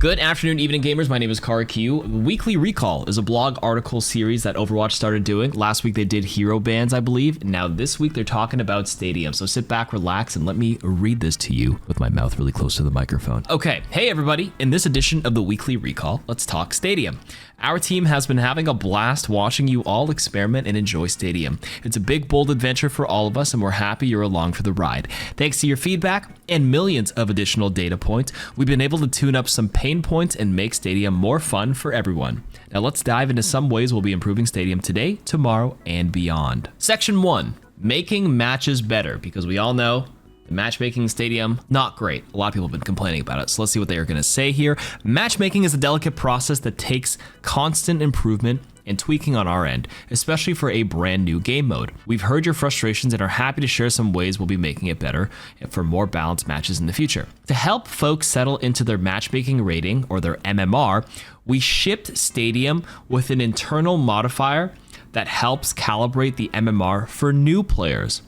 Good afternoon, evening gamers. My name is KarQ. Weekly Recall is a blog article series that Overwatch started doing. Last week they did hero bans, I believe. Now this week they're talking about Stadium. So sit back, relax, and let me read this to you with my mouth really close to the microphone. Okay, hey everybody. In this edition of the Weekly Recall, let's talk Stadium. Our team has been having a blast watching you all experiment and enjoy Stadium. It's a big, bold adventure for all of us, and we're happy you're along for the ride. Thanks to your feedback and millions of additional data points, we've been able to tune up some pain points and make Stadium more fun for everyone. Now let's dive into some ways we'll be improving Stadium today, tomorrow, and beyond. Section 1, making matches better, because we all know matchmaking Stadium, not great. A lot of people have been complaining about it, so let's see what they are going to say here. Matchmaking is a delicate process that takes constant improvement and tweaking on our end, especially for a brand new game mode. We've heard your frustrations and are happy to share some ways we'll be making it better and for more balanced matches in the future. To help folks settle into their matchmaking rating, or their MMR, we shipped Stadium with an internal modifier that helps calibrate the MMR for new players.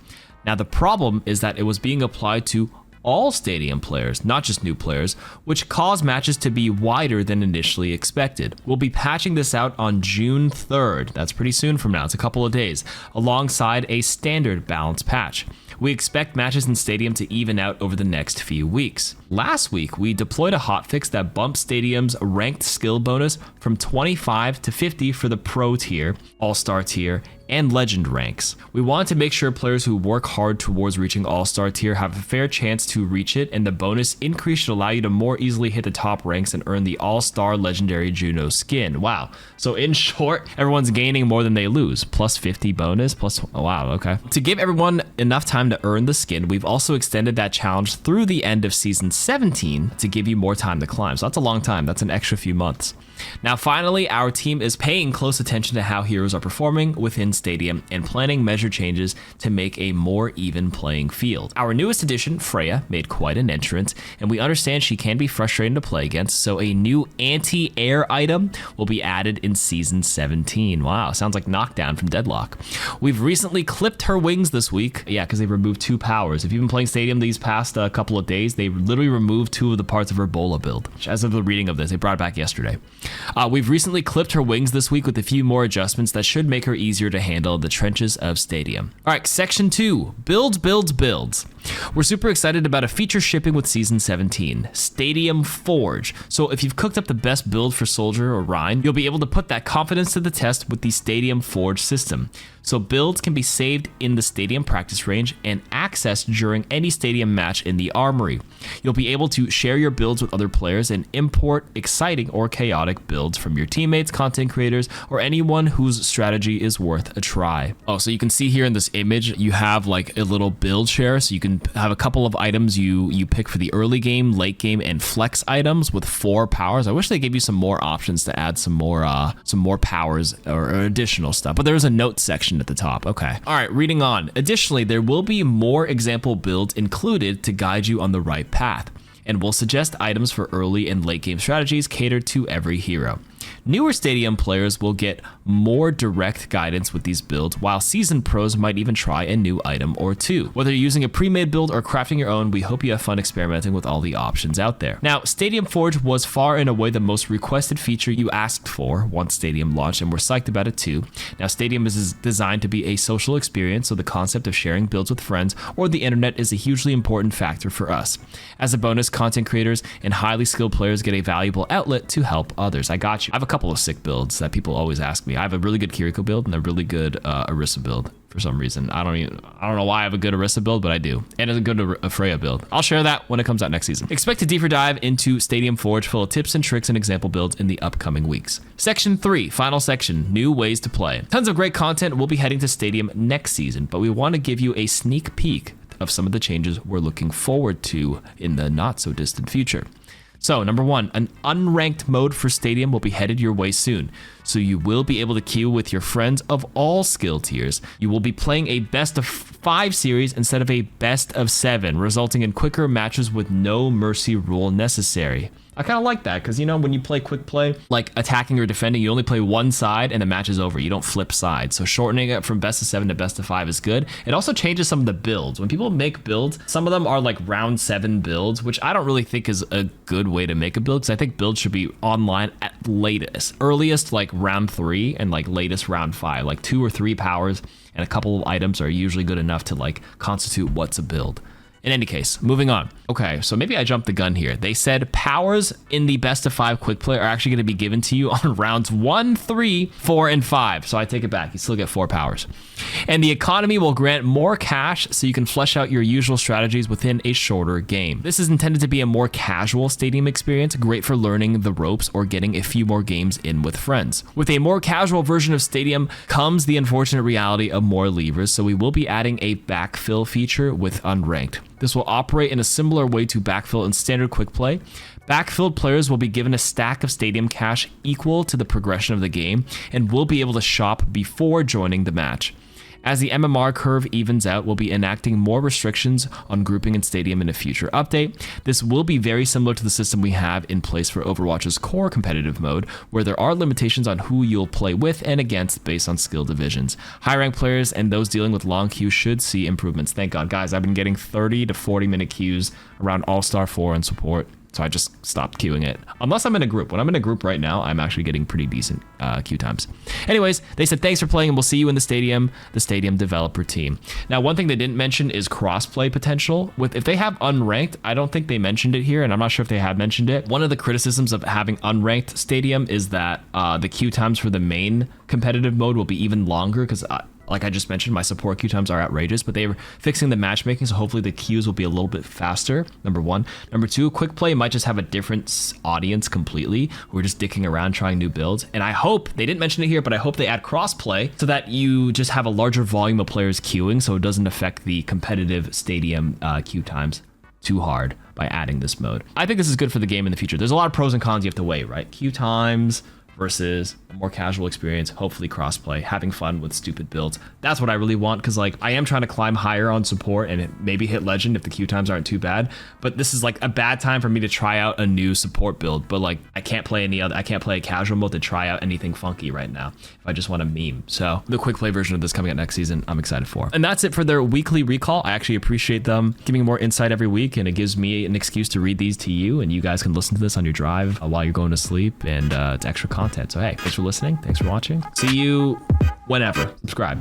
Now, the problem is that it was being applied to all Stadium players, not just new players, which caused matches to be wider than initially expected. We'll be patching this out on June 3rd. That's pretty soon from now. It's a couple of days, alongside a standard balance patch. We expect matches in Stadium to even out over the next few weeks. Last week, we deployed a hotfix that bumped Stadium's ranked skill bonus from 25 to 50 for the Pro tier, All-Star tier, and Legend ranks. We wanted to make sure players who work hard towards reaching All-Star tier have a fair chance to reach it, and the bonus increase should allow you to more easily hit the top ranks and earn the All-Star Legendary Juno skin. Wow. So in short, everyone's gaining more than they lose. Plus 50 bonus, plus, oh, wow, okay. To give everyone enough time to earn the skin, we've also extended that challenge through the end of Season 17 to give you more time to climb. So that's a long time. That's an extra few months. Now, finally, our team is paying close attention to how heroes are performing within Stadium and planning measure changes to make a more even playing field. Our newest addition, Freya, made quite an entrance, and we understand she can be frustrating to play against, so a new anti-air item will be added in Season 17. Wow, sounds like Knockdown from Deadlock. We've recently clipped her wings this week. Yeah, because they removed 2 powers. If you've been playing Stadium these past couple of days, they literally removed 2 of the parts of her Bola build. As of the reading of this, they brought it back yesterday. We've recently clipped her wings this week with a few more adjustments that should make her easier to handle the trenches of Stadium. All right, Section 2, builds. We're super excited about a feature shipping with Season 17, Stadium Forge. So if you've cooked up the best build for Soldier or Rhine, you'll be able to put that confidence to the test with the Stadium Forge system. So builds can be saved in the Stadium practice range and accessed during any Stadium match in the Armory. You'll be able to share your builds with other players and import exciting or chaotic builds from your teammates, content creators, or anyone whose strategy is worth a try. Oh, so you can see here in this image, you have like a little build share. So you can have a couple of items you pick for the early game, late game, and flex items with 4 powers. I wish they gave you some more options to add some more powers or additional stuff, but there's a note section at the top. Okay. All right, reading on. Additionally, there will be more example builds included to guide you on the right path, and will suggest items for early and late game strategies catered to every hero. Newer Stadium players will get more direct guidance with these builds, while seasoned pros might even try a new item or 2. Whether you're using a pre-made build or crafting your own, we hope you have fun experimenting with all the options out there. Now, Stadium Forge was far and away the most requested feature you asked for once Stadium launched, and we're psyched about it too. Now, Stadium is designed to be a social experience, so the concept of sharing builds with friends or the internet is a hugely important factor for us. As a bonus, content creators and highly skilled players get a valuable outlet to help others. I got you. I have a couple of sick builds that people always ask me. I have a really good KarQ build and a really good Orisa build for some reason. I don't know why I have a good Orisa build, but I do. And a good Freya build. I'll share that when it comes out next season. Expect a deeper dive into Stadium Forge full of tips and tricks and example builds in the upcoming weeks. Section 3, final section, new ways to play. Tons of great content. We'll be heading to Stadium next season, but we want to give you a sneak peek of some of the changes we're looking forward to in the not so distant future. So, number 1, an unranked mode for Stadium will be headed your way soon. So you will be able to queue with your friends of all skill tiers. You will be playing a best of 5 series instead of a best of 7, resulting in quicker matches with no mercy rule necessary. I kind of like that because, you know, when you play quick play, like attacking or defending, you only play one side and the match is over. You don't flip sides. So shortening it from best of 7 to best of 5 is good. It also changes some of the builds. When people make builds, some of them are like round 7 builds, which I don't really think is a good way to make a build because I think builds should be online at latest. Earliest like round 3 and like latest round 5. Like 2 or 3 powers and a couple of items are usually good enough to like constitute what's a build. In any case, moving on. Okay, so maybe I jumped the gun here. They said powers in the best of 5 quick play are actually going to be given to you on rounds 1, 3, 4, and 5. So I take it back. You still get 4 powers. And the economy will grant more cash so you can flesh out your usual strategies within a shorter game. This is intended to be a more casual stadium experience, great for learning the ropes or getting a few more games in with friends. With a more casual version of Stadium comes the unfortunate reality of more levers, so we will be adding a backfill feature with unranked. This will operate in a similar way to backfill in standard quick play. Backfilled players will be given a stack of stadium cash equal to the progression of the game and will be able to shop before joining the match. As the MMR curve evens out, we'll be enacting more restrictions on grouping in Stadium in a future update. This will be very similar to the system we have in place for Overwatch's core competitive mode, where there are limitations on who you'll play with and against based on skill divisions. High-ranked players and those dealing with long queues should see improvements. Thank God, guys, I've been getting 30 to 40-minute queues around All-Star 4 and support. So I just stopped queuing it. Unless I'm in a group. When I'm in a group right now, I'm actually getting pretty decent queue times. Anyways, they said thanks for playing and we'll see you in the stadium developer team. Now, one thing they didn't mention is crossplay potential. If they have unranked, I don't think they mentioned it here, and I'm not sure if they have mentioned it. One of the criticisms of having unranked Stadium is that the queue times for the main competitive mode will be even longer because like I just mentioned, my support queue times are outrageous, but they're fixing the matchmaking, so hopefully the queues will be a little bit faster, number 1. Number 2, quick play might just have a different audience completely. We're just dicking around trying new builds. And I hope, they didn't mention it here, but I hope they add crossplay so that you just have a larger volume of players queuing so it doesn't affect the competitive stadium queue times too hard by adding this mode. I think this is good for the game in the future. There's a lot of pros and cons you have to weigh, right? Queue times versus a more casual experience, hopefully crossplay, having fun with stupid builds. That's what I really want, because like I am trying to climb higher on support and maybe hit legend if the queue times aren't too bad, but this is like a bad time for me to try out a new support build. But like I can't play a casual mode to try out anything funky right now if I just want a meme. So the quick play version of this coming out next season, I'm excited for. And that's it for their weekly recall. I actually appreciate them giving more insight every week, and it gives me an excuse to read these to you, and you guys can listen to this on your drive while you're going to sleep, and it's extra content. So hey, thanks for listening. Thanks for watching. See you whenever. Subscribe.